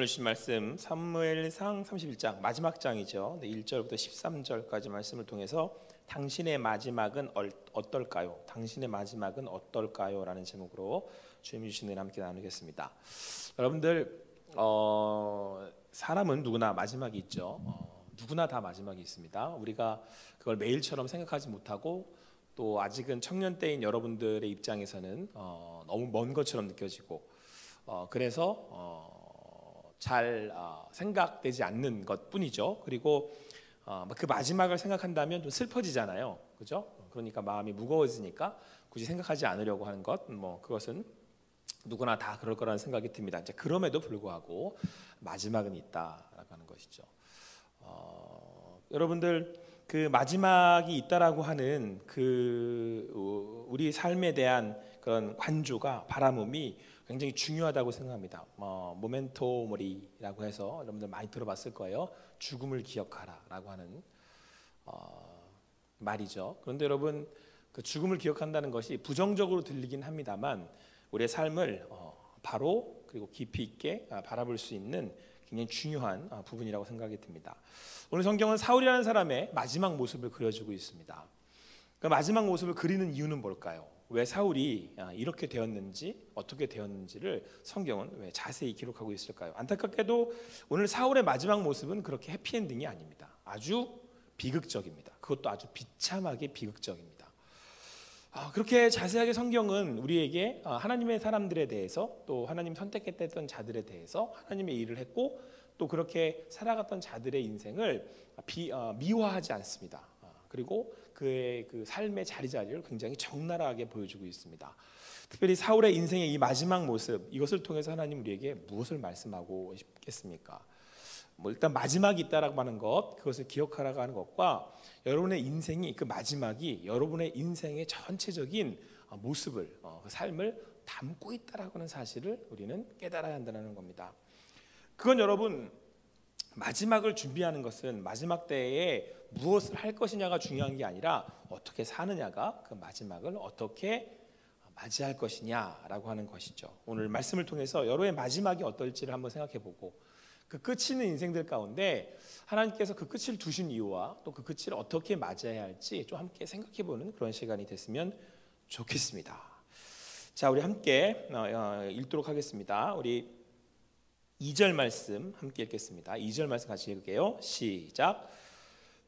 오늘 신 말씀 사무엘상 31장 마지막 장이죠. 1절부터 13절까지 말씀을 통해서 당신의 마지막은 어떨까요? 당신의 마지막은 어떨까요? 라는 제목으로 주님이 주신 은혜 함께 나누겠습니다. 여러분들 사람은 누구나 마지막이 있죠. 누구나 다 마지막이 있습니다. 우리가 그걸 매일처럼 생각하지 못하고 또 아직은 청년 때인 여러분들의 입장에서는 너무 먼 것처럼 느껴지고 그래서 잘 생각되지 않는 것뿐이죠. 그리고 그 마지막을 생각한다면 좀 슬퍼지잖아요, 그죠? 그러니까 마음이 무거워지니까 굳이 생각하지 않으려고 하는 것, 그것은 누구나 다 그럴 거라는 생각이 듭니다. 이제 그럼에도 불구하고 마지막은 있다라고 하는 것이죠. 여러분들 그 마지막이 있다라고 하는 그 우리 삶에 대한 그런 관조가 바라봄이 굉장히 중요하다고 생각합니다. 모멘토 모리라고 해서 여러분들 많이 들어봤을 거예요. 죽음을 기억하라라고 하는 말이죠. 그런데 여러분 그 죽음을 기억한다는 것이 부정적으로 들리긴 합니다만 우리의 삶을 바로 그리고 깊이 있게 바라볼 수 있는 굉장히 중요한 부분이라고 생각이 듭니다. 오늘 성경은 사울이라는 사람의 마지막 모습을 그려주고 있습니다. 그 마지막 모습을 그리는 이유는 뭘까요? 왜 사울이 이렇게 되었는지 어떻게 되었는지를 성경은 왜 자세히 기록하고 있을까요? 안타깝게도 오늘 사울의 마지막 모습은 그렇게 해피엔딩이 아닙니다. 아주 비극적입니다. 그것도 아주 비참하게 비극적입니다. 그렇게 자세하게 성경은 우리에게 하나님의 사람들에 대해서 또 하나님 선택했던 자들에 대해서 하나님의 일을 했고 또 그렇게 살아갔던 자들의 인생을 미화하지 않습니다. 그리고 그의 그 삶의 자리를 굉장히 적나라하게 보여주고 있습니다. 특별히 사울의 인생의 이 마지막 모습, 이것을 통해서 하나님 우리에게 무엇을 말씀하고 싶겠습니까? 일단 마지막이 있다라고 하는 것, 그것을 기억하라고 하는 것과 여러분의 인생이 그 마지막이 여러분의 인생의 전체적인 모습을, 그 삶을 담고 있다라고 하는 사실을 우리는 깨달아야 한다는 겁니다. 그건 여러분 마지막을 준비하는 것은 마지막 때에 무엇을 할 것이냐가 중요한 게 아니라 어떻게 사느냐가 그 마지막을 어떻게 맞이할 것이냐라고 하는 것이죠. 오늘 말씀을 통해서 여러분의 마지막이 어떨지를 한번 생각해보고 그 끝이 있는 인생들 가운데 하나님께서 그 끝을 두신 이유와 또 그 끝을 어떻게 맞이해야 할지 좀 함께 생각해보는 그런 시간이 됐으면 좋겠습니다. 자, 우리 함께 읽도록 하겠습니다. 우리 2절 말씀 함께 읽겠습니다. 2절 말씀 같이 읽을게요. 시작.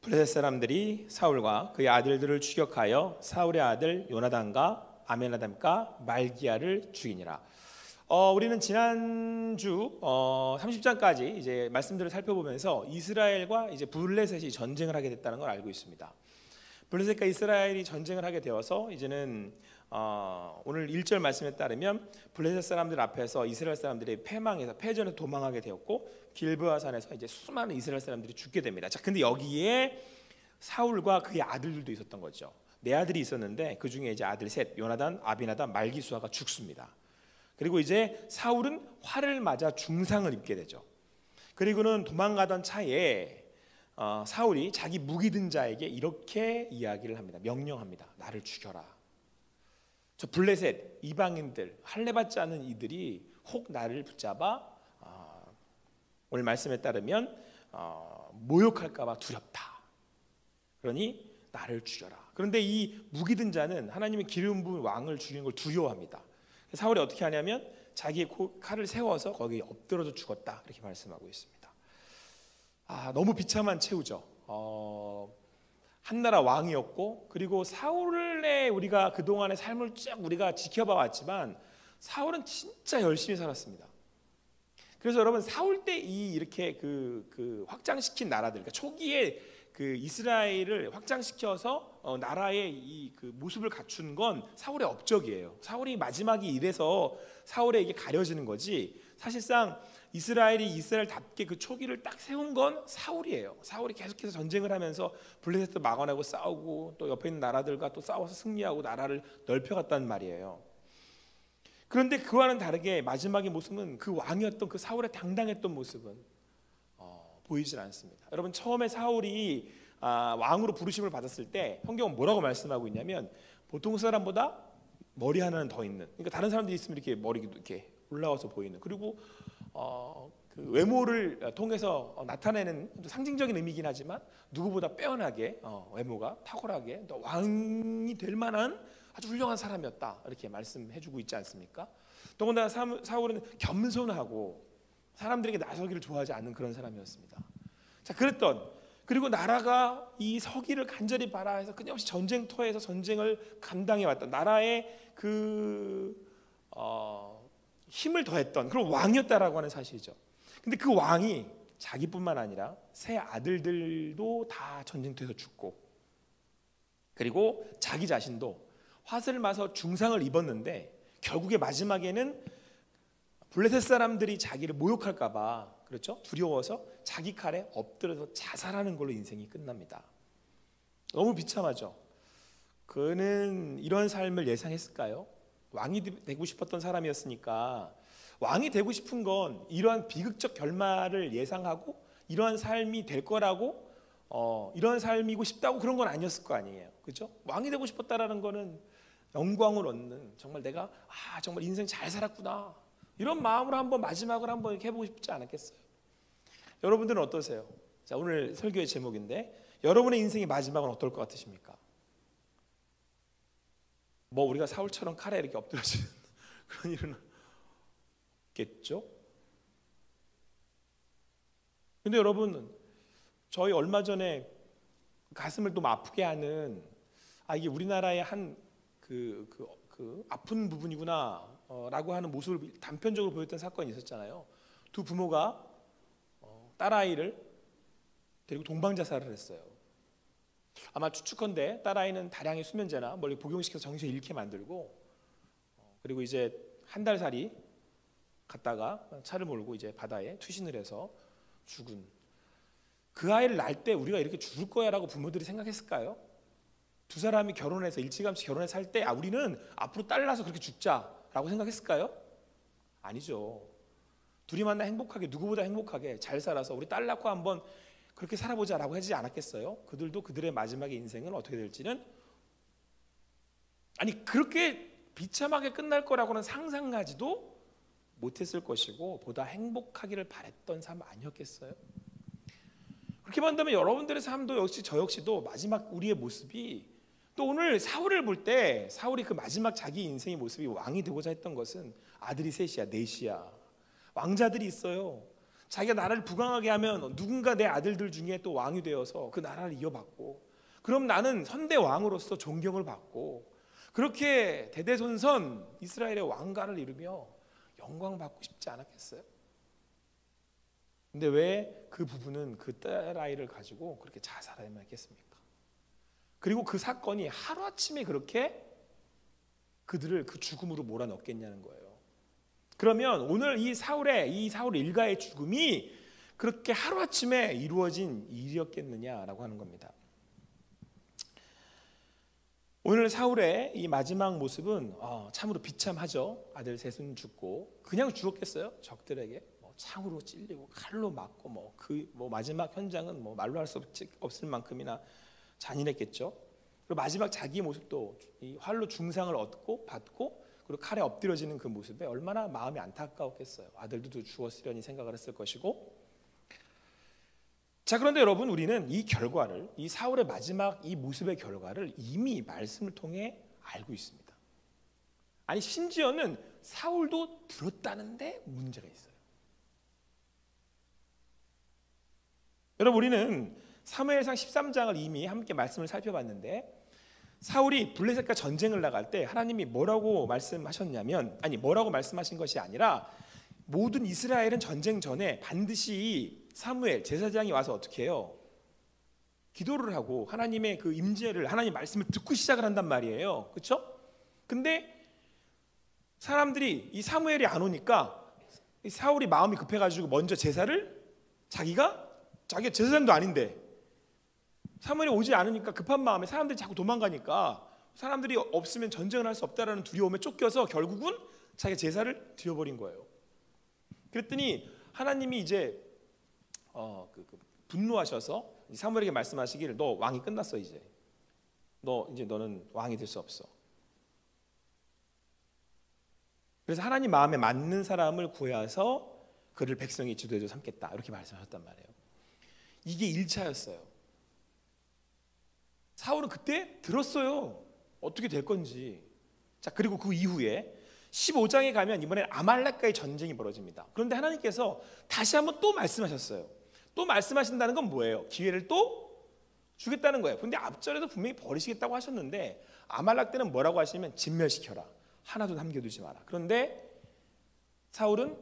블레셋 사람들이 사울과 그의 아들들을 추격하여 사울의 아들 요나단과 아메나담과 말기야를 죽이니라. 우리는 지난주 30장까지 이제 말씀들을 살펴보면서 이스라엘과 이제 블레셋이 전쟁을 하게 됐다는 걸 알고 있습니다. 블레셋과 이스라엘이 전쟁을 하게 되어서 이제는 오늘 1절 말씀에 따르면 블레셋 사람들 앞에서 이스라엘 사람들이 패전에서 도망하게 되었고 길보아 산에서 이제 수많은 이스라엘 사람들이 죽게 됩니다. 자, 근데 여기에 사울과 그의 아들들도 있었던 거죠. 네 아들이 있었는데 그 중에 이제 아들 셋, 요나단, 아비나답, 말기수아가 죽습니다. 그리고 이제 사울은 활을 맞아 중상을 입게 되죠. 그리고는 도망가던 차에 사울이 자기 무기 든 자에게 이렇게 이야기를 합니다. 명령합니다. 나를 죽여라. 저 블레셋 이방인들 할례받지 않은 이들이 혹 나를 붙잡아 오늘 말씀에 따르면 모욕할까 봐 두렵다. 그러니 나를 죽여라. 그런데 이 무기 든 자는 하나님의 기름 부은 왕을 죽이는 걸 두려워합니다. 사울이 어떻게 하냐면 자기의 칼을 세워서 거기에 엎드려져 죽었다. 이렇게 말씀하고 있습니다. 너무 비참한 최후죠. 한나라 왕이었고 그리고 사울의 우리가 그동안의 삶을 쭉 우리가 지켜봐 왔지만 사울은 진짜 열심히 살았습니다. 그래서 여러분 사울 때 이렇게 그 확장시킨 나라들, 그러니까 초기에 그 이스라엘을 확장시켜서 나라의 이 그 모습을 갖춘 건 사울의 업적이에요. 사울이 마지막이 이래서 사울에게 가려지는 거지. 사실상 이스라엘이 이스라엘답게 그 초기를 딱 세운 건 사울이에요. 사울이 계속해서 전쟁을 하면서 블레셋도 막아내고 싸우고 또 옆에 있는 나라들과 또 싸워서 승리하고 나라를 넓혀갔단 말이에요. 그런데 그와는 다르게 마지막의 모습은 그 왕이었던 그 사울의 당당했던 모습은 보이질 않습니다. 여러분 처음에 사울이 왕으로 부르심을 받았을 때 성경은 뭐라고 말씀하고 있냐면 보통 사람보다 머리 하나는 더 있는, 그러니까 다른 사람들이 있으면 이렇게 머리 이렇게 올라와서 보이는, 그리고 그 외모를 통해서 나타내는 상징적인 의미이긴 하지만 누구보다 빼어나게 외모가 탁월하게 또 왕이 될 만한 아주 훌륭한 사람이었다 이렇게 말씀해주고 있지 않습니까? 더군다나 사울은 겸손하고 사람들에게 나서기를 좋아하지 않는 그런 사람이었습니다. 자, 그리고 나라가 이 서기를 간절히 바라해서 끊임없이 전쟁터에서 전쟁을 감당해 왔던 나라의 힘을 더했던 그런 왕이었다라고 하는 사실이죠. 근데 그 왕이 자기뿐만 아니라 세 아들들도 다 전쟁터에서 죽고, 그리고 자기 자신도 화살을 맞아 중상을 입었는데 결국에 마지막에는 블레셋 사람들이 자기를 모욕할까봐, 그렇죠? 두려워서 자기 칼에 엎드려서 자살하는 걸로 인생이 끝납니다. 너무 비참하죠. 그는 이런 삶을 예상했을까요? 왕이 되고 싶었던 사람이었으니까 왕이 되고 싶은 건 이러한 비극적 결말을 예상하고 이러한 삶이 될 거라고 이러한 삶이고 싶다고 그런 건 아니었을 거 아니에요. 그렇죠? 왕이 되고 싶었다라는 거는 영광을 얻는, 정말 내가 정말 인생 잘 살았구나 이런 마음으로 한번 마지막으로 한번 이렇게 해보고 싶지 않았겠어요? 여러분들은 어떠세요? 자, 오늘 설교의 제목인데 여러분의 인생의 마지막은 어떨 것 같으십니까? 뭐 우리가 사울처럼 칼에 이렇게 엎드려지는 그런 일은 없겠죠? 근데 여러분, 저희 얼마 전에 가슴을 좀 아프게 하는 이게 우리나라의 한 그 아픈 부분이구나 라고 하는 모습을 단편적으로 보였던 사건이 있었잖아요. 두 부모가 딸아이를 데리고 동방자살을 했어요. 아마 추측컨대 딸아이는 다량의 수면제나 멀리 복용시켜서 정신을 잃게 만들고, 그리고 이제 한 달 살이 갔다가 차를 몰고 이제 바다에 투신을 해서 죽은, 그 아이를 낳을 때 우리가 이렇게 죽을 거야라고 부모들이 생각했을까요? 두 사람이 결혼해서 일찌감치 결혼해서 살 때 우리는 앞으로 딸 낳아서 그렇게 죽자라고 생각했을까요? 아니죠. 둘이 만나 행복하게, 누구보다 행복하게 잘 살아서 우리 딸 낳고 한번 그렇게 살아보자라고 하지 않았겠어요? 그들도 그들의 마지막의 인생은 어떻게 될지는, 그렇게 비참하게 끝날 거라고는 상상하지도 못했을 것이고 보다 행복하기를 바랬던 삶 아니었겠어요? 그렇게 본다면 여러분들의 삶도 역시 저 역시도 마지막 우리의 모습이, 또 오늘 사울을 볼 때 사울이 그 마지막 자기 인생의 모습이 왕이 되고자 했던 것은 아들이 셋이야, 넷이야, 왕자들이 있어요. 자기가 나라를 부강하게 하면 누군가 내 아들들 중에 또 왕이 되어서 그 나라를 이어받고, 그럼 나는 선대 왕으로서 존경을 받고 그렇게 대대손손 이스라엘의 왕가를 이루며 영광받고 싶지 않았겠어요? 근데 왜 그 부부는 그 딸아이를 가지고 그렇게 자살하면 했겠습니까? 그리고 그 사건이 하루아침에 그렇게 그들을 그 죽음으로 몰아넣겠냐는 거예요. 그러면 오늘 이 사울 일가의 죽음이 그렇게 하루아침에 이루어진 일이었겠느냐라고 하는 겁니다. 오늘 사울의 이 마지막 모습은 참으로 비참하죠. 아들 셋은 죽고, 그냥 죽었겠어요? 적들에게 창으로 찔리고 칼로 맞고 마지막 현장은 말로 할 수 없을 만큼이나 잔인했겠죠. 그리고 마지막 자기의 모습도 이 활로 중상을 받고 그리고 칼에 엎드려지는 그 모습에 얼마나 마음이 안타까웠겠어요. 아들도 죽었으려니 생각을 했을 것이고. 자, 그런데 여러분, 우리는 이 결과를, 이 사울의 마지막 이 모습의 결과를 이미 말씀을 통해 알고 있습니다. 심지어는 사울도 들었다는데 문제가 있어요. 여러분, 우리는 사무엘상 13장을 이미 함께 말씀을 살펴봤는데, 사울이 블레셋과 전쟁을 나갈 때 하나님이 뭐라고 말씀하셨냐면, 뭐라고 말씀하신 것이 아니라, 모든 이스라엘은 전쟁 전에 반드시 사무엘 제사장이 와서 어떻게 해요? 기도를 하고 하나님의 그 임재를, 하나님 말씀을 듣고 시작을 한단 말이에요. 그렇죠? 근데 사람들이 이 사무엘이 안 오니까 사울이 마음이 급해가지고 먼저 제사를 자기가 제사장도 아닌데 사무엘이 오지 않으니까 급한 마음에 사람들이 자꾸 도망가니까 사람들이 없으면 전쟁을 할 수 없다라는 두려움에 쫓겨서 결국은 자기가 제사를 드려버린 거예요. 그랬더니 하나님이 이제 분노하셔서 사무엘에게 말씀하시기를, 너 왕이 끝났어. 이제 너는 왕이 될 수 없어. 그래서 하나님 마음에 맞는 사람을 구해서 그를 백성의 지도자로 삼겠다 이렇게 말씀하셨단 말이에요. 이게 1차였어요. 사울은 그때 들었어요. 어떻게 될 건지. 자, 그리고 그 이후에 15장에 가면 이번엔 아말렉과의 전쟁이 벌어집니다. 그런데 하나님께서 다시 한번 또 말씀하셨어요. 또 말씀하신다는 건 뭐예요? 기회를 또 주겠다는 거예요. 근데 앞절에도 분명히 버리시겠다고 하셨는데 아말렉 때는 뭐라고 하시면 진멸시켜라. 하나도 남겨두지 마라. 그런데 사울은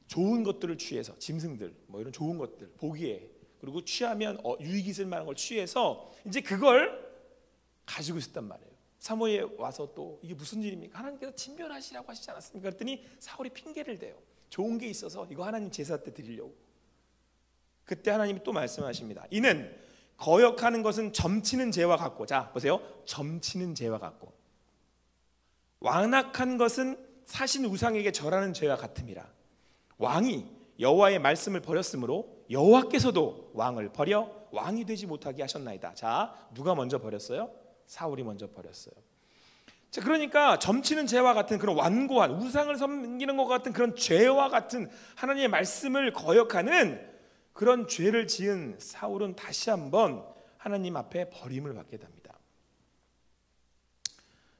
좋은 것들을 취해서 짐승들 뭐 이런 좋은 것들 보기에 그리고 취하면 유익이 있을 만한 걸 취해서 이제 그걸 가지고 있었단 말이에요. 사무엘에 와서 또 이게 무슨 일입니까? 하나님께서 진멸하시라고 하시지 않았습니까? 그랬더니 사울이 핑계를 대요. 좋은 게 있어서 이거 하나님 제사 때 드리려고. 그때 하나님이 또 말씀하십니다. 이는 거역하는 것은 점치는 죄와 같고, 자 보세요. 점치는 죄와 같고 완악한 것은 사신 우상에게 절하는 죄와 같음이라. 왕이 여호와의 말씀을 버렸으므로 여호와께서도 왕을 버려 왕이 되지 못하게 하셨나이다. 자, 누가 먼저 버렸어요? 사울이 먼저 버렸어요. 자, 그러니까 점치는 죄와 같은 그런 완고한 우상을 섬기는 것 같은 그런 죄와 같은 하나님의 말씀을 거역하는 그런 죄를 지은 사울은 다시 한번 하나님 앞에 버림을 받게 됩니다.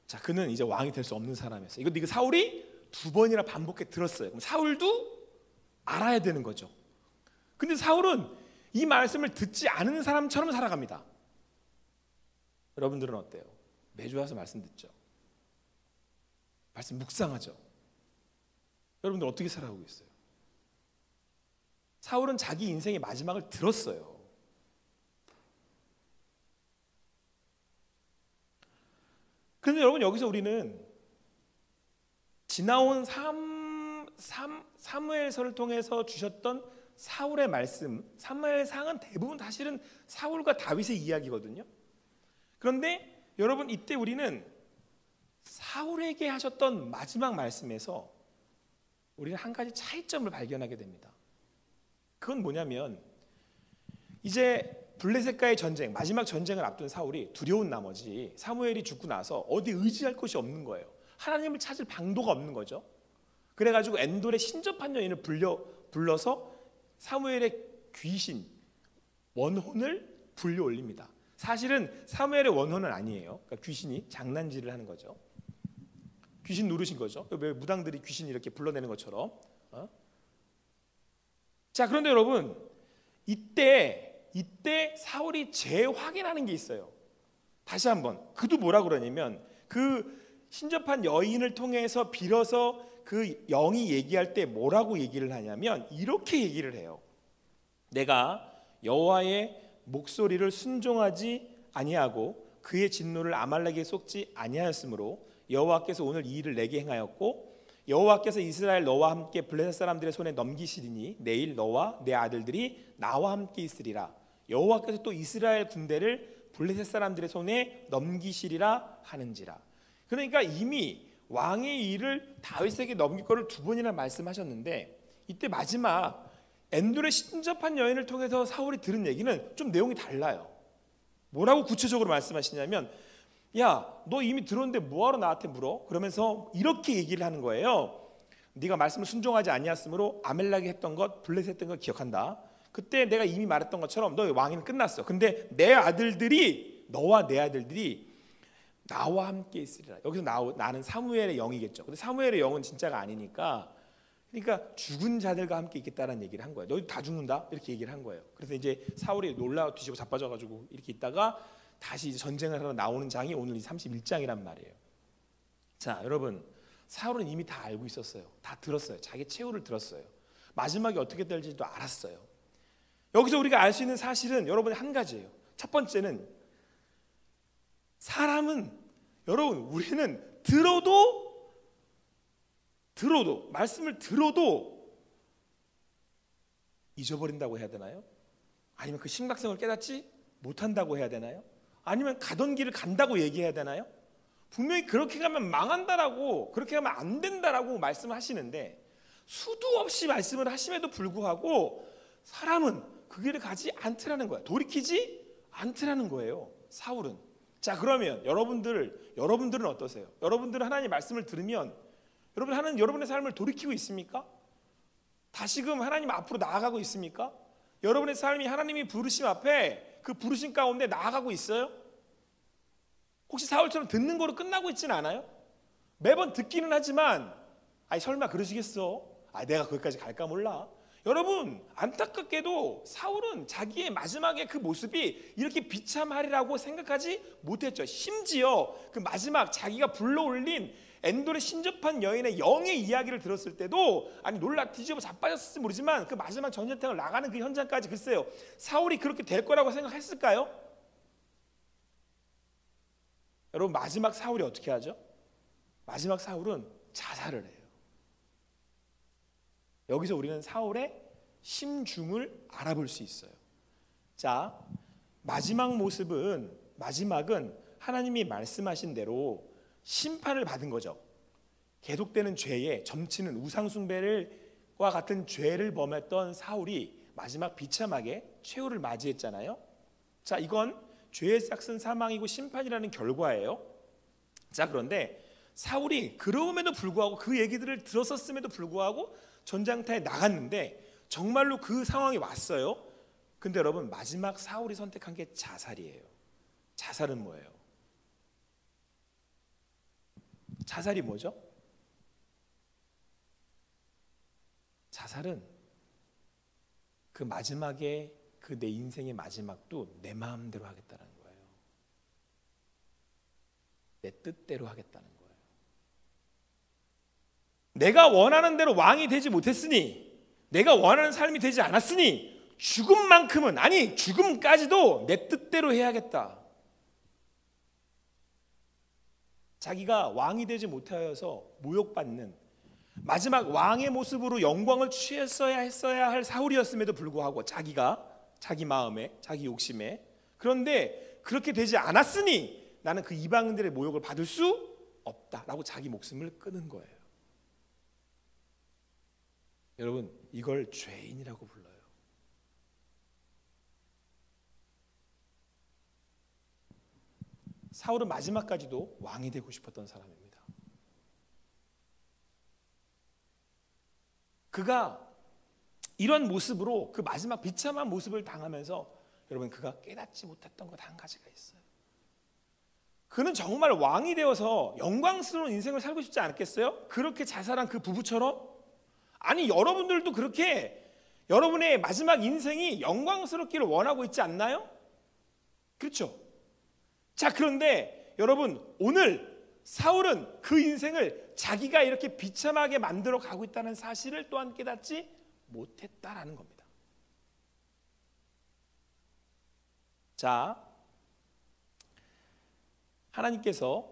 자, 그는 이제 왕이 될 수 없는 사람이었어요. 이거 사울이 두 번이나 반복해 들었어요. 그럼 사울도 알아야 되는 거죠. 근데 사울은 이 말씀을 듣지 않은 사람처럼 살아갑니다. 여러분들은 어때요? 매주 와서 말씀 듣죠? 말씀 묵상하죠? 여러분들 어떻게 살아가고 있어요? 사울은 자기 인생의 마지막을 들었어요. 그런데 여러분 여기서 우리는 지나온 사무엘서를 통해서 주셨던 사울의 말씀, 사무엘상은 대부분 사실은 사울과 다윗의 이야기거든요. 그런데 여러분 이때 우리는 사울에게 하셨던 마지막 말씀에서 우리는 한 가지 차이점을 발견하게 됩니다. 그건 뭐냐면 이제 블레셋과의 전쟁, 마지막 전쟁을 앞둔 사울이 두려운 나머지 사무엘이 죽고 나서 어디 의지할 곳이 없는 거예요. 하나님을 찾을 방도가 없는 거죠. 그래가지고 엔돌의 신접한 여인을 불러서 사무엘의 귀신 원혼을 불려 올립니다. 사실은 사무엘의 원혼은 아니에요. 그러니까 귀신이 장난질을 하는 거죠. 귀신 누르신 거죠. 왜 무당들이 귀신 이렇게 불러내는 것처럼. 자, 그런데 여러분 이때 사울이 재확인하는 게 있어요. 다시 한번 그도 뭐라 그러냐면 그 신접한 여인을 통해서 빌어서 그 영이 얘기할 때 뭐라고 얘기를 하냐면 이렇게 얘기를 해요. 내가 여호와의 목소리를 순종하지 아니하고 그의 진노를 아말렉에 쏟지 아니하였으므로 여호와께서 오늘 이 일을 내게 행하였고 여호와께서 이스라엘 너와 함께 블레셋 사람들의 손에 넘기시리니 내일 너와 내 아들들이 나와 함께 있으리라. 여호와께서 또 이스라엘 군대를 블레셋 사람들의 손에 넘기시리라 하는지라. 그러니까 이미 왕의 일을 다윗에게 넘길 거를 두 번이나 말씀하셨는데 이때 마지막 엔돌의 신접한 여인을 통해서 사울이 들은 얘기는 좀 내용이 달라요. 뭐라고 구체적으로 말씀하시냐면 야, 너 이미 들었는데 뭐하러 나한테 물어? 그러면서 이렇게 얘기를 하는 거예요. 네가 말씀을 순종하지 아니하였으므로 아멜렉이 했던 것, 블레셋 했던 것 기억한다. 그때 내가 이미 말했던 것처럼 너의 왕위는 끝났어. 근데 너와 내 아들들이 나와 함께 있으리라. 여기서 나는 사무엘의 영이겠죠. 근데 사무엘의 영은 진짜가 아니니까 그러니까 죽은 자들과 함께 있겠다라는 얘기를 한 거예요. 너희도 다 죽는다 이렇게 얘기를 한 거예요. 그래서 이제 사울이 놀라 뒤지고 자빠져가지고 이렇게 있다가 다시 이제 전쟁을 하러 나오는 장이 오늘 31장이란 말이에요. 자, 여러분 사울은 이미 다 알고 있었어요. 다 들었어요. 자기 최후를 들었어요. 마지막이 어떻게 될지도 알았어요. 여기서 우리가 알 수 있는 사실은 여러분 한 가지예요. 첫 번째는 사람은 여러분 우리는 들어도 말씀을 들어도 잊어버린다고 해야 되나요? 아니면 그 심각성을 깨닫지 못한다고 해야 되나요? 아니면 가던 길을 간다고 얘기해야 되나요? 분명히 그렇게 가면 망한다라고 그렇게 가면 안 된다라고 말씀하시는데 수도 없이 말씀을 하심에도 불구하고 사람은 그 길을 가지 않더라는 거예요. 돌이키지 않더라는 거예요. 사울은. 자, 그러면 여러분들은 어떠세요? 여러분들은 하나님의 말씀을 들으면 여러분의 삶을 돌이키고 있습니까? 다시금 하나님 앞으로 나아가고 있습니까? 여러분의 삶이 하나님이 부르심 앞에 그 부르심 가운데 나아가고 있어요? 혹시 사울처럼 듣는 거로 끝나고 있지는 않아요? 매번 듣기는 하지만 아니 설마 그러시겠어? 내가 거기까지 갈까 몰라. 여러분, 안타깝게도 사울은 자기의 마지막에 그 모습이 이렇게 비참하리라고 생각하지 못했죠. 심지어 그 마지막 자기가 불러올린 엔돌의 신접한 여인의 영의 이야기를 들었을 때도 놀라 뒤집어 자빠졌을지 모르지만 그 마지막 전쟁터를 나가는 그 현장까지 글쎄요, 사울이 그렇게 될 거라고 생각했을까요? 여러분, 마지막 사울이 어떻게 하죠? 마지막 사울은 자살을 해요. 여기서 우리는 사울의 심중을 알아볼 수 있어요. 자, 마지막은 하나님이 말씀하신 대로 심판을 받은 거죠. 계속되는 죄에 점치는 우상숭배와 같은 죄를 범했던 사울이 마지막 비참하게 최후를 맞이했잖아요. 자, 이건 죄의 싹은 사망이고 심판이라는 결과예요. 자, 그런데 사울이 그럼에도 불구하고 그 얘기들을 들었었음에도 불구하고 전장터에 나갔는데 정말로 그 상황이 왔어요. 근데 여러분, 마지막 사울이 선택한 게 자살이에요. 자살은 뭐예요? 자살이 뭐죠? 자살은 그 마지막에 그 내 인생의 마지막도 내 마음대로 하겠다는 거예요. 내 뜻대로 하겠다는 거예요. 내가 원하는 대로 왕이 되지 못했으니, 내가 원하는 삶이 되지 않았으니 죽음만큼은, 아니 죽음까지도 내 뜻대로 해야겠다. 자기가 왕이 되지 못하여서 모욕받는 마지막 왕의 모습으로 영광을 취했어야 할 사울이었음에도 불구하고 자기 마음에, 자기 욕심에, 그런데 그렇게 되지 않았으니 나는 그 이방인들의 모욕을 받을 수 없다라고 자기 목숨을 끊은 거예요. 여러분, 이걸 죄인이라고 불러요. 사울은 마지막까지도 왕이 되고 싶었던 사람입니다. 그가 이런 모습으로 그 마지막 비참한 모습을 당하면서 여러분, 그가 깨닫지 못했던 것 한 가지가 있어요. 그는 정말 왕이 되어서 영광스러운 인생을 살고 싶지 않았겠어요? 그렇게 자살한 그 부부처럼? 아니, 여러분들도 그렇게 여러분의 마지막 인생이 영광스럽기를 원하고 있지 않나요? 그렇죠? 자, 그런데 여러분, 오늘 사울은 그 인생을 자기가 이렇게 비참하게 만들어 가고 있다는 사실을 또한 깨닫지 못했다라는 겁니다. 자, 하나님께서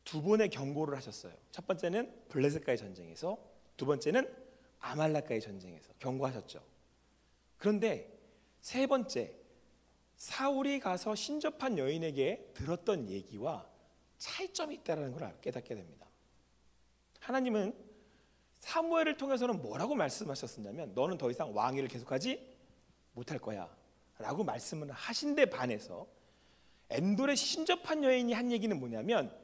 두 번의 경고를 하셨어요. 첫 번째는 블레셋과의 전쟁에서, 두 번째는 아말렉과의 전쟁에서 경고하셨죠. 그런데 세 번째, 사울이 가서 신접한 여인에게 들었던 얘기와 차이점이 있다는 걸 깨닫게 됩니다. 하나님은 사무엘을 통해서는 뭐라고 말씀하셨었냐면, 너는 더 이상 왕위를 계속하지 못할 거야 라고 말씀을 하신 데 반해서 엔돌의 신접한 여인이 한 얘기는 뭐냐면,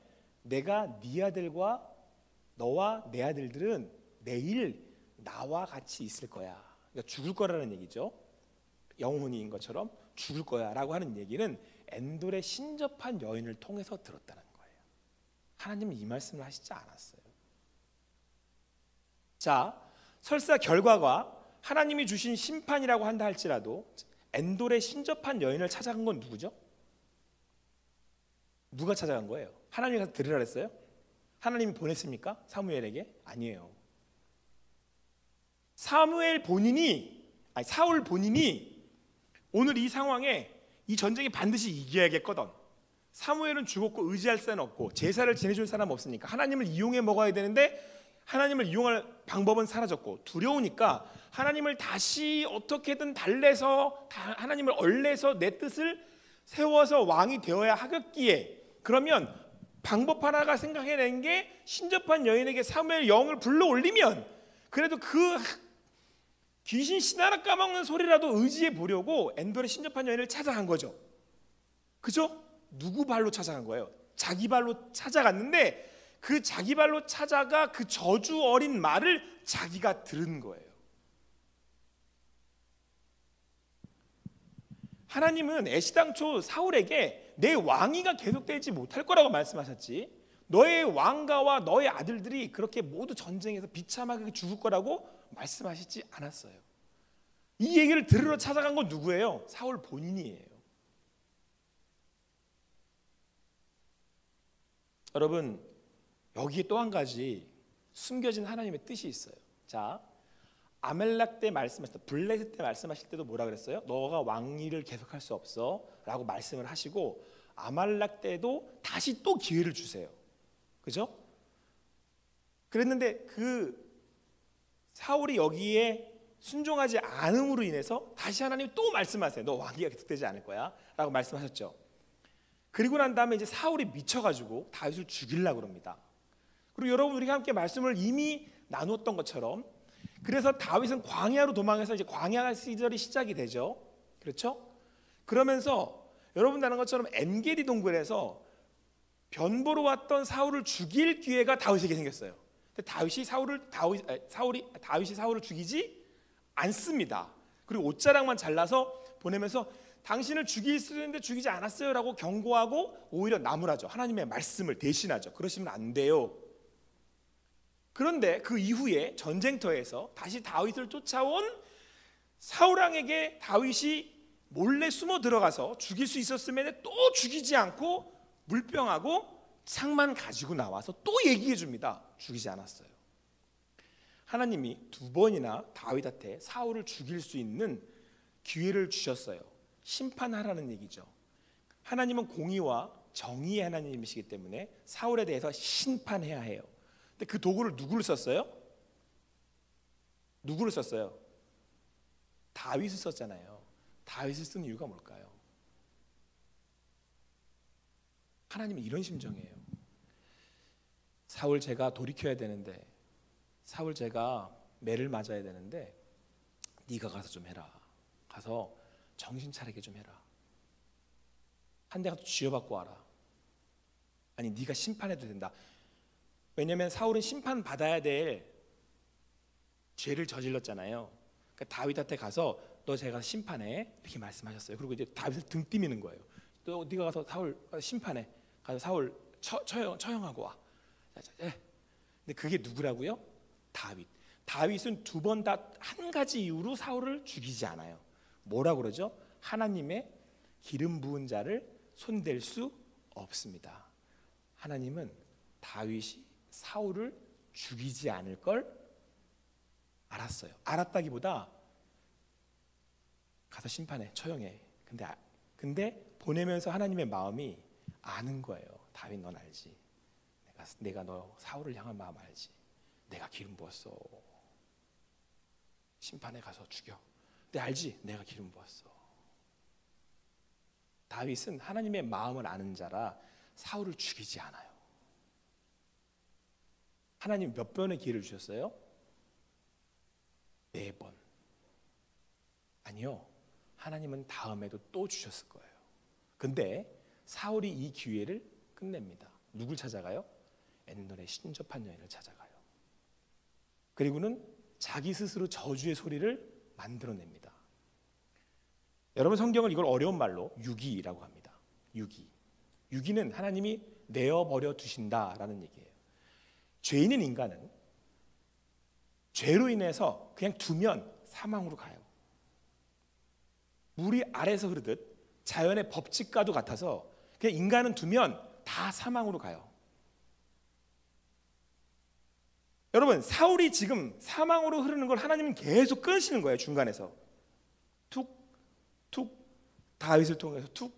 내가 네 아들과 너와 내 아들들은 내일 나와 같이 있을 거야. 그러니까 죽을 거라는 얘기죠. 영혼인 것처럼 죽을 거야 라고 하는 얘기는 엔돌의 신접한 여인을 통해서 들었다는 거예요. 하나님은 이 말씀을 하시지 않았어요. 자, 설사 결과가 하나님이 주신 심판이라고 한다 할지라도 엔돌의 신접한 여인을 찾아간 건 누구죠? 누가 찾아간 거예요? 하나님이 가서 들으라 그랬어요? 하나님이 보냈습니까? 사무엘에게? 아니에요. 사울 본인이 오늘 이 상황에 이 전쟁이 반드시 이겨야겠거든. 사무엘은 죽었고 의지할 사람 없고 제사를 지내줄 사람 없으니까 하나님을 이용해 먹어야 되는데 하나님을 이용할 방법은 사라졌고 두려우니까 하나님을 다시 어떻게든 달래서 하나님을 얼레서 내 뜻을 세워서 왕이 되어야 하겠기에, 그러면 방법 하나가 생각해낸 게 신접한 여인에게 사무엘 영을 불러올리면 그래도 그 귀신 신하나 까먹는 소리라도 의지해 보려고 엔돌의 신접한 여인을 찾아간 거죠. 그죠? 누구 발로 찾아간 거예요? 자기 발로 찾아갔는데 그 자기 발로 찾아가 그 저주 어린 말을 자기가 들은 거예요. 하나님은 애시당초 사울에게 내 왕위가 계속되지 못할 거라고 말씀하셨지, 너의 왕가와 너의 아들들이 그렇게 모두 전쟁에서 비참하게 죽을 거라고 말씀하시지 않았어요. 이 얘기를 들으러 찾아간 건 누구예요? 사울 본인이에요. 여러분, 여기에 또 한 가지 숨겨진 하나님의 뜻이 있어요. 자, 아멜렉 때 말씀하실 때, 블레셋 때 말씀하실 때도 뭐라 그랬어요? 너가 왕위를 계속할 수 없어 라고 말씀을 하시고, 아말렉 때도 다시 또 기회를 주세요. 그죠? 그랬는데 그 사울이 여기에 순종하지 않음으로 인해서 다시 하나님이 또 말씀하세요. 너 왕위가 계속되지 않을 거야 라고 말씀하셨죠. 그리고 난 다음에 이제 사울이 미쳐가지고 다윗을 죽이려고 합니다. 그리고 여러분, 우리가 함께 말씀을 이미 나누었던 것처럼, 그래서 다윗은 광야로 도망해서 이제 광야 시절이 시작이 되죠. 그렇죠? 그러면서 여러분 아는 것처럼 엔게디 동굴에서 변보로 왔던 사울을 죽일 기회가 다윗에게 생겼어요. 근데 다윗이 사울을 죽이지 않습니다. 그리고 옷자락만 잘라서 보내면서 당신을 죽일 수 있는데 죽이지 않았어요 라고 경고하고 오히려 나무라죠. 하나님의 말씀을 대신하죠. 그러시면 안 돼요. 그런데 그 이후에 전쟁터에서 다시 다윗을 쫓아온 사울왕에게 다윗이 몰래 숨어 들어가서 죽일 수 있었음에도 또 죽이지 않고 물병하고 창만 가지고 나와서 또 얘기해 줍니다. 죽이지 않았어요. 하나님이 두 번이나 다윗한테 사울을 죽일 수 있는 기회를 주셨어요. 심판하라는 얘기죠. 하나님은 공의와 정의의 하나님이시기 때문에 사울에 대해서 심판해야 해요. 근데 그 도구를 누구를 썼어요? 누구를 썼어요? 다윗을 썼잖아요. 다윗을 쓴 이유가 뭘까요? 하나님은 이런 심정이에요. 사울 제가 돌이켜야 되는데, 사울 제가 매를 맞아야 되는데 네가 가서 좀 해라. 가서 정신 차리게 좀 해라. 한 대 가서 쥐어받고 와라. 아니 네가 심판해도 된다. 왜냐하면 사울은 심판받아야 될 죄를 저질렀잖아요. 그러니까 다윗한테 가서 너 제가 심판해 이렇게 말씀하셨어요. 그리고 이제 다윗을 등 뛰미는 거예요. 너 네가 가서 사울 심판해. 가서 사울 처형하고 와. 근데 그게 누구라고요? 다윗. 다윗은 두 번 다 한 가지 이유로 사울을 죽이지 않아요. 뭐라고 그러죠? 하나님의 기름 부은 자를 손댈 수 없습니다. 하나님은 다윗이 사울을 죽이지 않을 걸 알았어요. 알았다기보다 가서 심판해, 처형해. 근데 보내면서 하나님의 마음이 아는 거예요. 다윗 넌 알지? 내가 너 사울을 향한 마음 알지? 내가 기름 부었어. 심판에 가서 죽여. 내 알지? 내가 기름 부었어. 다윗은 하나님의 마음을 아는 자라 사울을 죽이지 않아요. 하나님 몇 번의 기회를 주셨어요? 4번. 아니요. 하나님은 다음에도 또 주셨을 거예요. 근데 사울이 이 기회를 끝냅니다. 누굴 찾아가요? 엔돌의 신접한 여인을 찾아가요. 그리고는 자기 스스로 저주의 소리를 만들어냅니다. 여러분, 성경은 이걸 어려운 말로 유기라고 합니다. 유기는 하나님이 내어버려 두신다라는 얘기예요. 죄 있는 인간은 죄로 인해서 그냥 두면 사망으로 가요. 물이 아래에서 흐르듯 자연의 법칙과도 같아서 그냥 인간은 두면 다 사망으로 가요. 여러분, 사울이 지금 사망으로 흐르는 걸 하나님은 계속 끊으시는 거예요. 중간에서 툭툭 다윗을 통해서 툭툭.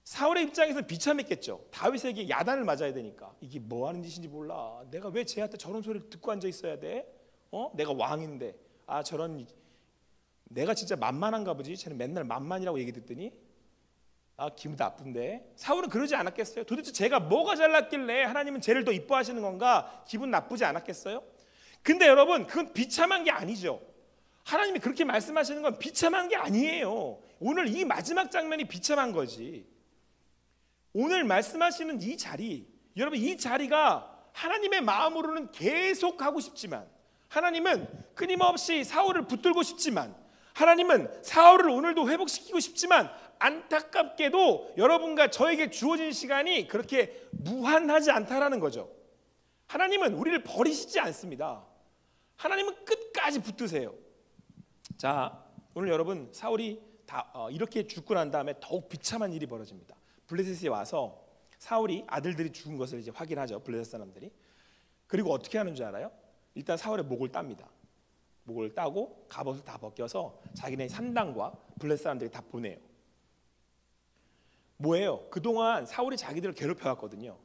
사울의 입장에서는 비참했겠죠. 다윗에게 야단을 맞아야 되니까 이게 뭐 하는 짓인지 몰라. 내가 왜 쟤한테 저런 소리를 듣고 앉아 있어야 돼? 내가 왕인데. 저런, 내가 진짜 만만한가 보지. 쟤는 맨날 만만이라고 얘기 듣더니 기분 나쁜데. 사울은 그러지 않았겠어요? 도대체 제가 뭐가 잘났길래 하나님은 쟤를 더 이뻐하시는 건가? 기분 나쁘지 않았겠어요? 근데 여러분, 그건 비참한 게 아니죠. 하나님이 그렇게 말씀하시는 건 비참한 게 아니에요. 오늘 이 마지막 장면이 비참한 거지. 오늘 말씀하시는 이 자리, 여러분, 이 자리가 하나님의 마음으로는 계속 하고 싶지만, 하나님은 끊임없이 사울을 붙들고 싶지만, 하나님은 사울을 오늘도 회복시키고 싶지만 안타깝게도 여러분과 저에게 주어진 시간이 그렇게 무한하지 않다라는 거죠. 하나님은 우리를 버리시지 않습니다. 하나님은 끝까지 붙드세요. 자, 오늘 여러분 사울이 이렇게 죽고 난 다음에 더욱 비참한 일이 벌어집니다. 블레셋에 와서 사울이 아들들이 죽은 것을 이제 확인하죠. 블레셋 사람들이. 그리고 어떻게 하는 줄 알아요? 일단 사울의 목을 땁니다. 목을 따고 갑옷을 다 벗겨서 자기네 산당과 블레셋 사람들이 다 보내요. 뭐예요? 그동안 사울이 자기들을 괴롭혀왔거든요.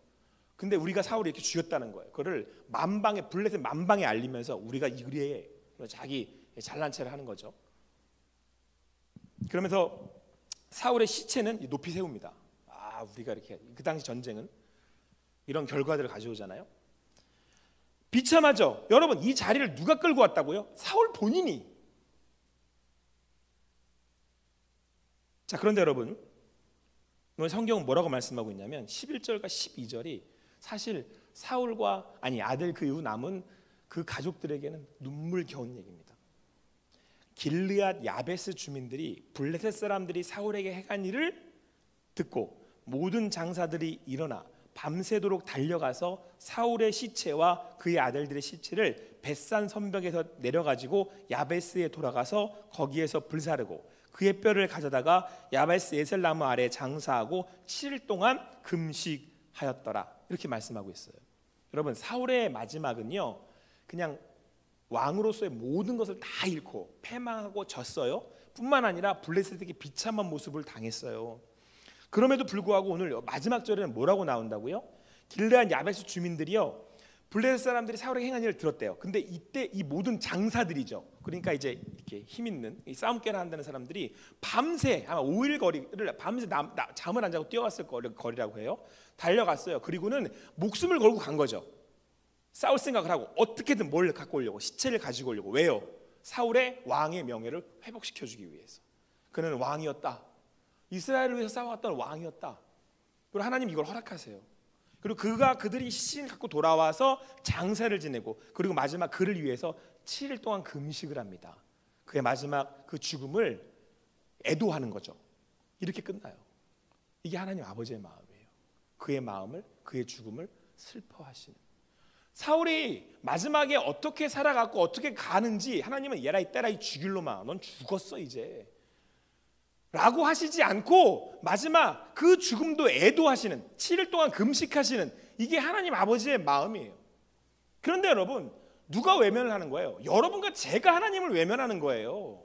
근데 우리가 사울이 이렇게 죽였다는 거예요. 그거를 만방에, 블레셋 만방에 알리면서 우리가 이리에 자기 잘난 체를 하는 거죠. 그러면서 사울의 시체는 높이 세웁니다. 우리가 이렇게, 그 당시 전쟁은 이런 결과들을 가져오잖아요. 비참하죠. 여러분, 이 자리를 누가 끌고 왔다고요? 사울 본인이. 자, 그런데 여러분, 오늘 성경은 뭐라고 말씀하고 있냐면 11절과 12절이 사실 사울과 아들 그 이후 남은 그 가족들에게는 눈물겨운 얘기입니다. 길르앗 야베스 주민들이 블레셋 사람들이 사울에게 행한 일을 듣고 모든 장사들이 일어나 밤새도록 달려가서 사울의 시체와 그의 아들들의 시체를 벳산 선벽에서 내려가지고 야베스에 돌아가서 거기에서 불사르고 그의 뼈를 가져다가 야베스 에셀나무 아래 장사하고 7일 동안 금식하였더라. 이렇게 말씀하고 있어요. 여러분, 사울의 마지막은요, 그냥 왕으로서의 모든 것을 다 잃고 패망하고 졌어요. 뿐만 아니라 블레셋에게 비참한 모습을 당했어요. 그럼에도 불구하고 오늘 마지막 절에는 뭐라고 나온다고요? 길르앗 야베스 주민들이요, 블레셋 사람들이 사울에게 행한 일을 들었대요. 근데 이때 이 모든 장사들이죠. 그러니까 이제 이렇게 힘 있는 이 싸움깨나 한다는 사람들이 밤새 아마 5일 거리를 밤새 잠을 안 자고 뛰어갔을 거리라고 해요. 달려갔어요. 그리고는 목숨을 걸고 간 거죠. 싸울 생각을 하고 어떻게든 뭘 갖고 오려고, 시체를 가지고 오려고. 왜요? 사울의 왕의 명예를 회복시켜주기 위해서. 그는 왕이었다. 이스라엘을 위해서 싸워왔던 왕이었다. 그리고 하나님 이걸 허락하세요. 그리고 그들이 시신을 갖고 돌아와서 장사를 지내고, 그리고 마지막 그를 위해서 7일 동안 금식을 합니다. 그의 마지막 그 죽음을 애도하는 거죠. 이렇게 끝나요. 이게 하나님 아버지의 마음이에요. 그의 마음을, 그의 죽음을 슬퍼하시는. 사울이 마지막에 어떻게 살아갔고 어떻게 가는지 하나님은 얘라 이 때라 이 죽일 놈아, 넌 죽었어 이제 라고 하시지 않고 마지막 그 죽음도 애도하시는, 7일 동안 금식하시는, 이게 하나님 아버지의 마음이에요. 그런데 여러분, 누가 외면을 하는 거예요? 여러분과 제가 하나님을 외면하는 거예요.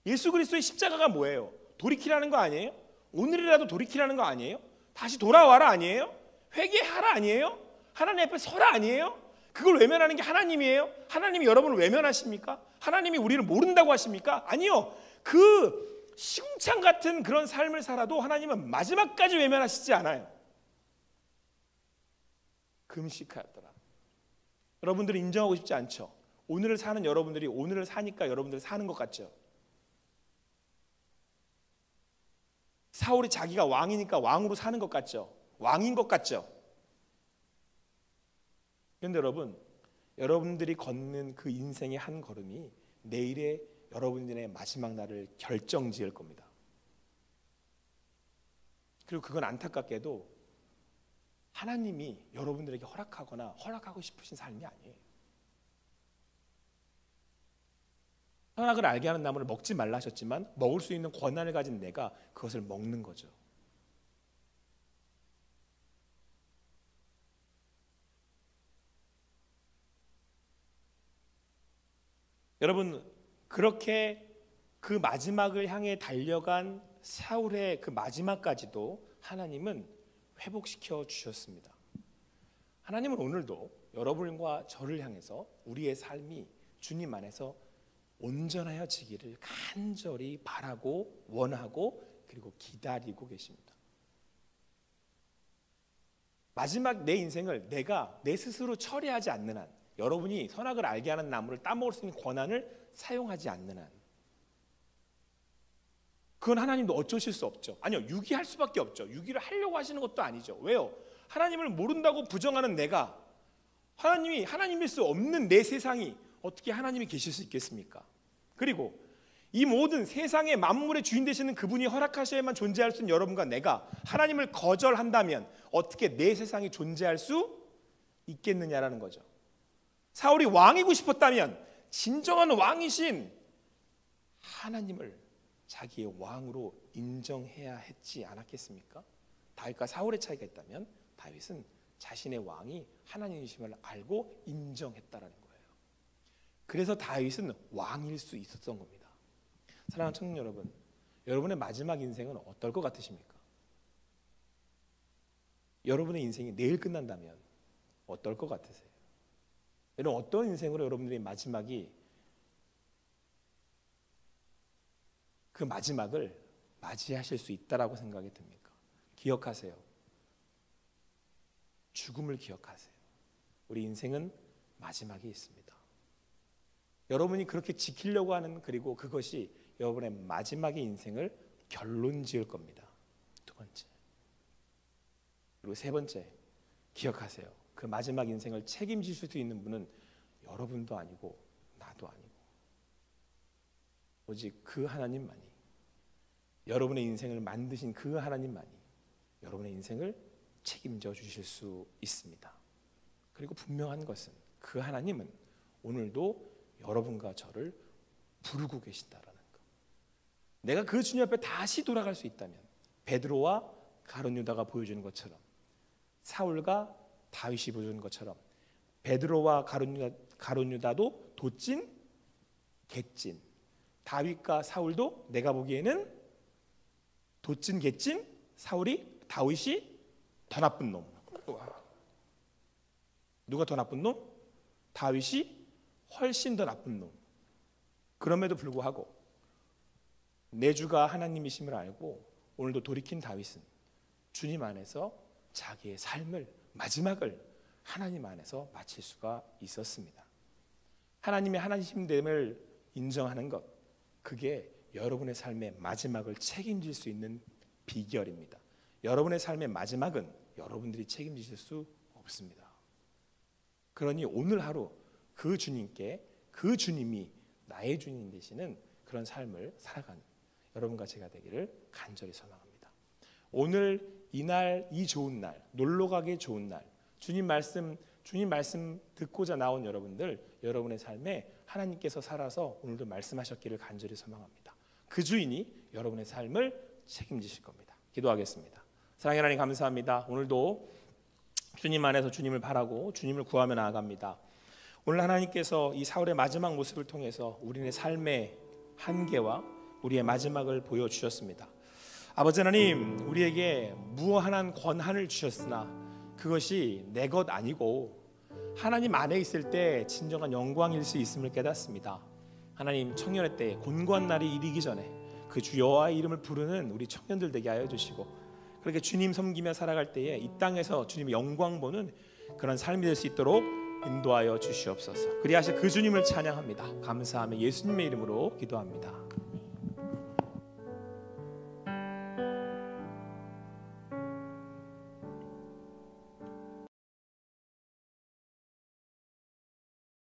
예수 그리스도의 십자가가 뭐예요? 돌이키라는 거 아니에요? 오늘이라도 돌이키라는 거 아니에요? 다시 돌아와라 아니에요? 회개하라 아니에요? 하나님 앞에 서라 아니에요? 그걸 외면하는 게 하나님이에요? 하나님이 여러분을 외면하십니까? 하나님이 우리를 모른다고 하십니까? 아니요. 그 시궁창 같은 그런 삶을 살아도 하나님은 마지막까지 외면하시지 않아요. 금식하였더라. 여러분들이 인정하고 싶지 않죠? 오늘을 사는 여러분들이 오늘을 사니까 여러분들이 사는 것 같죠? 사울이 자기가 왕이니까 왕으로 사는 것 같죠? 왕인 것 같죠? 그런데 여러분, 여러분들이 걷는 그 인생의 한 걸음이 내일의 여러분들의 마지막 날을 결정지을 겁니다. 그리고 그건 안타깝게도 하나님이 여러분들에게 허락하거나 허락하고 싶으신 삶이 아니에요. 선악을 알게 하는 나무를 먹지 말라 하셨지만 먹을 수 있는 권한을 가진 내가 그것을 먹는 거죠. 여러분, 그렇게 그 마지막을 향해 달려간 사울의 그 마지막까지도 하나님은 회복시켜 주셨습니다. 하나님은 오늘도 여러분과 저를 향해서 우리의 삶이 주님 안에서 온전하여지기를 간절히 바라고 원하고 그리고 기다리고 계십니다. 마지막 내 인생을 내가 내 스스로 처리하지 않는 한, 여러분이 선악을 알게 하는 나무를 따먹을 수 있는 권한을 사용하지 않는 한, 그건 하나님도 어쩌실 수 없죠. 아니요, 유기할 수밖에 없죠. 유기를 하려고 하시는 것도 아니죠. 왜요? 하나님을 모른다고 부정하는 내가, 하나님일 수 없는 내 세상이 어떻게 하나님이 계실 수 있겠습니까? 그리고 이 모든 세상의 만물의 주인 되시는 그분이 허락하셔야만 존재할 수 있는 여러분과 내가 하나님을 거절한다면 어떻게 내 세상이 존재할 수 있겠느냐라는 거죠. 사울이 왕이고 싶었다면 진정한 왕이신 하나님을 자기의 왕으로 인정해야 했지 않았겠습니까? 다윗과 사울의 차이가 있다면 다윗은 자신의 왕이 하나님이심을 알고 인정했다라는 거예요. 그래서 다윗은 왕일 수 있었던 겁니다. 사랑하는 청년 여러분, 여러분의 마지막 인생은 어떨 것 같으십니까? 여러분의 인생이 내일 끝난다면 어떨 것 같으세요? 여러분 어떤 인생으로 여러분들의 마지막이 그 마지막을 맞이하실 수 있다라고 생각이 듭니까? 기억하세요. 죽음을 기억하세요. 우리 인생은 마지막이 있습니다. 여러분이 그렇게 지키려고 하는 그리고 그것이 여러분의 마지막의 인생을 결론 지을 겁니다. 두 번째. 그리고 세 번째, 기억하세요. 그 마지막 인생을 책임질 수 있는 분은 여러분도 아니고 나도 아니고 오직 그 하나님만이, 여러분의 인생을 만드신 그 하나님만이 여러분의 인생을 책임져 주실 수 있습니다. 그리고 분명한 것은 그 하나님은 오늘도 여러분과 저를 부르고 계신다라는 것. 내가 그 주님 앞에 다시 돌아갈 수 있다면 베드로와 가룟 유다가 보여주는 것처럼, 사울과 다윗이 보여주는 것처럼 베드로와 가룟 유다도 도찐 개찐, 다윗과 사울도 내가 보기에는 도찐 개찐, 다윗이 더 나쁜 놈. 누가 더 나쁜 놈? 다윗이 훨씬 더 나쁜 놈. 그럼에도 불구하고 내 주가 하나님이심을 알고 오늘도 돌이킨 다윗은 주님 안에서 자기의 삶을, 마지막을 하나님 안에서 마칠 수가 있었습니다. 하나님의 하나님됨을 인정하는 것, 그게 여러분의 삶의 마지막을 책임질 수 있는 비결입니다. 여러분의 삶의 마지막은 여러분들이 책임지실 수 없습니다. 그러니 오늘 하루 그 주님께, 그 주님이 나의 주님 되시는 그런 삶을 살아가는 여러분과 제가 되기를 간절히 소망합니다. 오늘 이날, 이 좋은 날, 놀러 가기 좋은 날, 주님 말씀 듣고자 나온 여러분들, 여러분의 삶에 하나님께서 살아서 오늘도 말씀하셨기를 간절히 소망합니다. 그 주인이 여러분의 삶을 책임지실 겁니다. 기도하겠습니다. 사랑의 하나님 감사합니다. 오늘도 주님 안에서 주님을 바라고 주님을 구하며 나아갑니다. 오늘 하나님께서 이 사울의 마지막 모습을 통해서 우리의 삶의 한계와 우리의 마지막을 보여주셨습니다. 아버지 하나님, 우리에게 무한한 권한을 주셨으나 그것이 내 것 아니고 하나님 안에 있을 때 진정한 영광일 수 있음을 깨닫습니다. 하나님, 청년의 때 곤고한 날이 이르기 전에 그 주 여호와의 이름을 부르는 우리 청년들 되게 하여 주시고, 그렇게 주님 섬기며 살아갈 때에 이 땅에서 주님의 영광 보는 그런 삶이 될 수 있도록 인도하여 주시옵소서. 그리하여 그 주님을 찬양합니다. 감사하며 예수님의 이름으로 기도합니다.